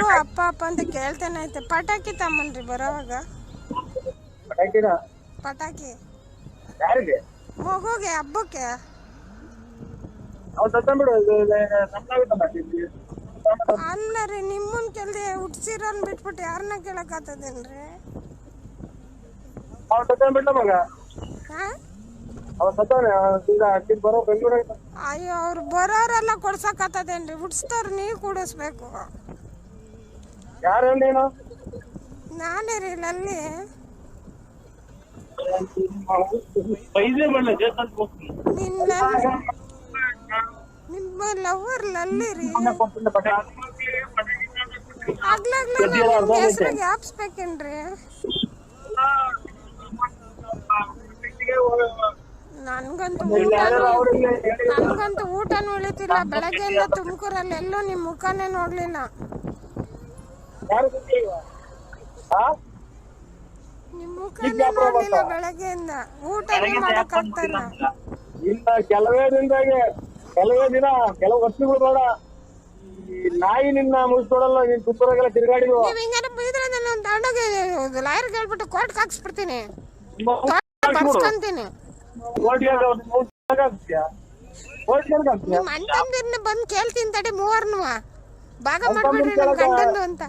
ಇಬ್ರು ಅಪ್ಪ ಅಪ್ಪ ಅಂತ ಕೇಳ್ತಾನೆ ಐತೆ. ಪಟಾಕಿ ತಮ್ಮನ್ರಿ ಬರೋವಾಗ. ಪಟಾಕಿ ಯಾರಿಗೆ? ಮಗುಗೆ ಹಬ್ಬಕ್ಕೆ. ಅಲ್ಲ ರೀ, ನಿಮ್ಮನ್ ಕೆಲ್ದೆ ಹುಟ್ಸಿರೋನ್ ಬಿಟ್ಬಿಟ್ಟು ಯಾರನ್ನ ಕೇಳಕ್ ಆತದೇನ್ರಿ? ಅಯ್ಯೋ, ಅವ್ರು ಬರೋರೆಲ್ಲ ಕೊಡ್ಸಕ್ ಆತದೇನ್ರಿ? ಹುಟ್ಸ್ತವ್ರು ನೀವು ಕೂಡಿಸ್ಬೇಕು. ನಾನೇ ರೀ ಲಲ್ಲಿ. ನಿಮ್ಮ ಲವರ್ ಲಲ್ಲಿ ರೀ. ಹೆಸರಿಗೆ ಹಾಪ್ಸ್ಬೇಕೇನ್ರಿ? ನನ್ಗಂತೂ ಊಟನೂ ಉಳಿತಿಲ್ಲ. ಬೆಳಗ್ಗೆಯಿಂದ ತುಮಕೂರಲ್ಲಿ ಎಲ್ಲೂ ನಿಮ್ ಮುಖನೇ ನೋಡ್ಲಿಲ್ಲ. ನಿಮ್ ಮುಖನೇ ನೋಡ್ಲಿಲ್ಲ ಬೆಳಗ್ಗೆಯಿಂದ. ಊಟನೇ ಮಾಡಕ್ ಆಗ್ತಾ ಇಲ್ಲ. ಕೆಲವೇ ದಿನ ಕೆಲವು ವರ್ಷಗಳು ಬೇಡ, ನಾಯಿ ನಿನ್ನ ಮುಗಿಸ್ಕೊಡಲ್ಲ. ನೀನ್ ತುಪ್ಪರಾಗೆಲ್ಲ ತಿರ್ಗಾಡಿ ನೀವ್ ಹಿಂಗಾರ ಬೈದ್ರೆ ನಾನು ತಗೊಂಡೋಗಿ ಲಾಯರ್ ಹೇಳ್ಬಿಟ್ಟು ಕೋರ್ಟ್ಗೆ ಹಾಕ್ಸ್ಬಿಡ್ತೀನಿ, ಬರ್ಸ್ಕೊಂತೀನಿ. ನಿಮ್ ಅಣ್ಣಂದಿರ್ನ ಬಂದು ಕೇಳ್ತೀನಿ ತಡಿ, ಮೂವರ್ನು ಭಾಗ ಮಾಡ್ಬಿಡ್ರಿ ನಮ್ ಗಂಡಂದು ಅಂತ.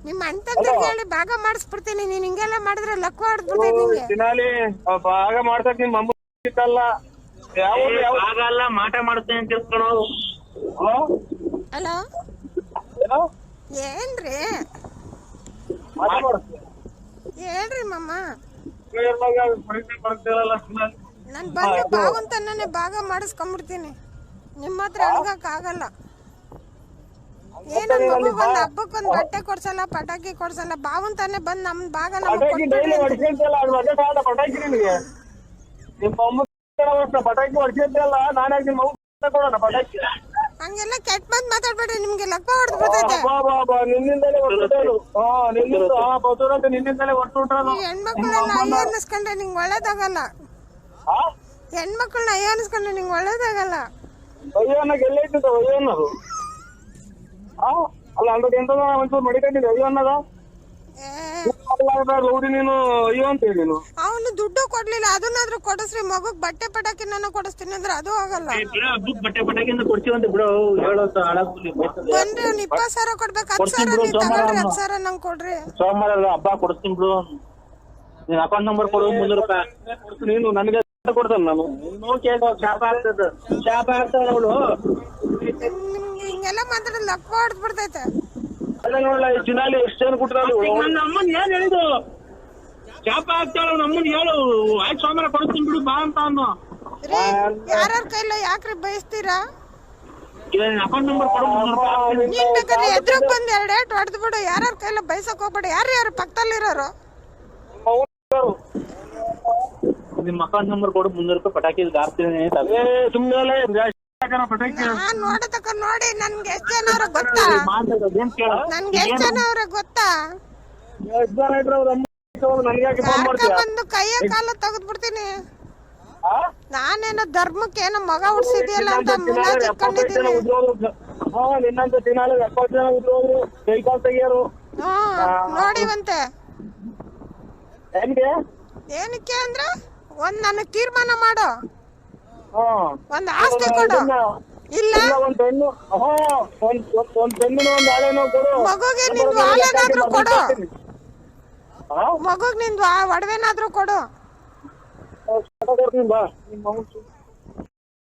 ನಿಮ್ಮ ಅಣ್ಣಂದಿರ್ ಕೇಳಿ ಭಾಗ ಮಾಡಿಸ್ಬಿಡ್ತೀನಿ. ನೀನ್ ಹಿಂಗೆಲ್ಲ ಮಾಡಿದ್ರೆ ಲಕ್ಕ ಹೊಡೆದ್ಬಿಡ್ತೀನಿ ನಿಂಗೆ. ಭಾಗ ಮಾಡ್ಸಕ್ ನಿಮ್ ಅಮ್ಮ ಮಾಟ ಮಾಡ್ತೇನೆ ಅಂತ ತಿಳ್ಕೊಳ್ಳೋದು. ಹಲೋ, ಏನ್ರಿ ಹೇಳ್ರಿ ಮಮ್ಮ. ನನ್ ಬಂದು ಬಾವಂತನೇ ಭಾಗ ಮಾಡಿಸ್ಕೊಂಡ್ಬಿಡ್ತೀನಿ. ನಿಮ್ಮ ಹತ್ರ ಅಳ್ಗಕ್ ಆಗಲ್ಲ. ಏನ ಮಗುಗೊಂದು ಹಬ್ಬಕ್ಕೊಂದು ಬಟ್ಟೆ ಕೊಡ್ಸಲ್ಲ, ಪಟಾಕಿ ಕೊಡ್ಸಲ್ಲ. ಬಾವಂತಾನೆ ಬಂದ್ ನಮ್ ಭಾಗ ಪಟಾಕಿ ಹೊಡ್ಸಿದ್ದಲ್ಲ, ನಾನೇ ನಿಮ್ಮ ಕೊಡೋಣ ಪಟಾಕಿ. ಹಂಗೆಲ್ಲ ಕೆಟ್ಟ ಬಂದ್ ಮಾತಾಡ್ಬೇಡ್ರಿ, ನಿಮ್ಗೆ ಲಕ್ಕ ಹೊಡೆದು ಬಿಡ್ತೈತೆ. ನಿನ್ನಿಂದಲೇ ನಿನ್ನಿಂದಲೇ ಹೆಣ್ಮಕ್ಳನ್ನ ಅಯ್ಯ ಅನ್ನಿಸ್ಕೊಂಡ್ರೆ ನಿಂಗೆ ಒಳ್ಳೇದಾಗಲ್ಲ. ಹೆಣ್ಮಕ್ಳನ್ನ ಅಯ್ಯ ಅನ್ನಿಸ್ಕೊಂಡ್ರೆ ನಿಂಗೆ ಒಳ್ಳೇದಾಗಲ್ಲ. ಅಯ್ಯೋ ಅನ್ನೋದು ಎಲ್ಲೈತಿದ್ದ ಅಯ್ಯೋ ಅನ್ನೋದು? ಅಲ್ಲ ಅಂದ್ರೆ ಎಂತ ಒಂಚೂರು ಮಡಿಕೊಂಡಿದ್ದೆ ಅಯ್ಯೋ ಅನ್ನೋದ? ನೀನು ಅಯ್ಯೋ ಅಂತ ಹೇಳಿ ಅವನು ದುಡ್ಡು ಕೊಡ್ಲಿಲ್ಲ, ಅದನ್ನಾದ್ರೂ ಕೊಡಿಸ್ರಿ. ಮಗುಗ್ ಬಟ್ಟೆ ಪಟಾಕಿ ನಾನು ಕೊಡಿಸ್ತೀನಿ ಅಂದ್ರೆ ಅದು ಆಗಲ್ಲ. ಬಟ್ಟೆ ಪಟಾಕಿ ಕೊಡ್ತೀವಂತ ಬಿಡು. ಬನ್ರಿ, ಅವ್ನು 20,000 ಕೊಡ್ಬೇಕು. 10,000 ನೀವು ತಗೊಳ್ರಿ, 10,000 ನಂಗೆ ಕೊಡ್ರಿ. ಸೋಮವಾರ ಹಬ್ಬ ಕೊಡಿಸ್ತೀನಿ ಬಿಡು. ನೀನ್ ಅಕೌಂಟ್ ನಂಬರ್ ಕೊಡು, 300 ರೂಪಾಯಿ. ನೀನು ನನಗೆ ಕೊಡ್ತಾನೆ. ನಾನು ಶಾಪ ಆಗ್ತದ, ಶಾಪ ಆಗ್ತಾವ ಅವಳು. ನಿಮ್ಗೆ ಹಿಂಗೆಲ್ಲ ಮಾತಾಡೋದು ಲಕ್ಕ ಹೊಡೆದ್ ಬಿಡ್ತೈತೆ. ಅಲ್ಲ ನೋಡಲ್ಲ, ಚಿನಾಲಿ ಎಷ್ಟು ಜನ ಕೊಟ್ಟಾರ. ನನ್ನ ಅಮ್ಮನ್ ಏನ್ ಹೇಳಿದು? ಶಾಪ ಆಗ್ತಾಳ ನಮ್ಮನ್ ಹೇಳು. ಆಯ್ತು ಸೋಮವಾರ ಕೊಡ್ತೀನಿ ಬಿಡು ಬಾ ಅಂತ ಅನ್ನೋ. ಯಾರ್ಯಾರ ಕೈಲ ಯಾಕ್ರಿ ಬಯಸ್ತೀರಾ? ಅಕೌಂಟ್ ನಂಬರ್ ಕೊಡು. ನೀನ್ ಬೇಕಾದ್ರೆ ಎದ್ರಗ್ ಬಂದ್ 2 ಏಟ್ ಹೊಡೆದ್ ಬಿಡು. ಯಾರ್ಯಾರ ಕೈಲ ಬಯಸಕ್ ಹೋಗ್ಬೇಡ. ಯಾರು ಪಕ್ಕದಲ್ಲಿರೋರು? ನಿಮ್ ಅಕೌಂಟ್ ನಂಬರ್ ಕೊಡು, 300 ರೂಪಾಯಿ ಪಟಾಕಿ ಹಾಕ್ತೀನಿ. ಸುಮ್ಮನೆ ನಾನ್ ನೋಡತಕ್ಕ ನೋಡಿ. ನನ್ಗೆ ಎಷ್ಟ್ ಜನ ಅವ್ರ ಗೊತ್ತಾ? ನನ್ಗೆ ಎಷ್ಟ್ ಜನ ಅವ್ರ ಗೊತ್ತಾ? ಬಂದು ಕೈಯ ಕಾಲ ತೆಗೆದ್ ಬಿಡ್ತೀನಿ. ನಾನೇನೋ ಧರ್ಮಕ್ಕೆ ಏನೋ ಮಗ ಹುಡ್ಸಿದ್ಯಲ್ಲ ಅಂತ ಮುಲಾಜ್ ಇಟ್ಕೊಂಡಿದ್ದೀನಿ. ನಿನ್ನಂತ ದಿನಾಲು 70 ಜನ ಉದ್ರೋದ್ರು, ಕೈ ಕಾಲು ತೆಗಿಯೋರು. ನೋಡಿವಂತೆ. ಏನಕ್ಕೆ ಅಂದ್ರೆ ಒಂದ್ ನನಗ್ ತೀರ್ಮಾನ ಮಾಡು, ಒಂದ್ ಆಸ್ತಿ ಕೊಡು. ಇಲ್ಲ ಒಂದ್ ಹೆಣ್ಣು ಒಂದ್ ಆಳೆನೋ ಕೊಡು. ಮಗುಗೆ ನಿಂದು ಹಾಲೇನಾದ್ರೂ ಕೊಡು. ಮಗುಗ್ ನಿಂದು ಒಡವೆನಾದ್ರೂ ಕೊಡು. ಬಾ.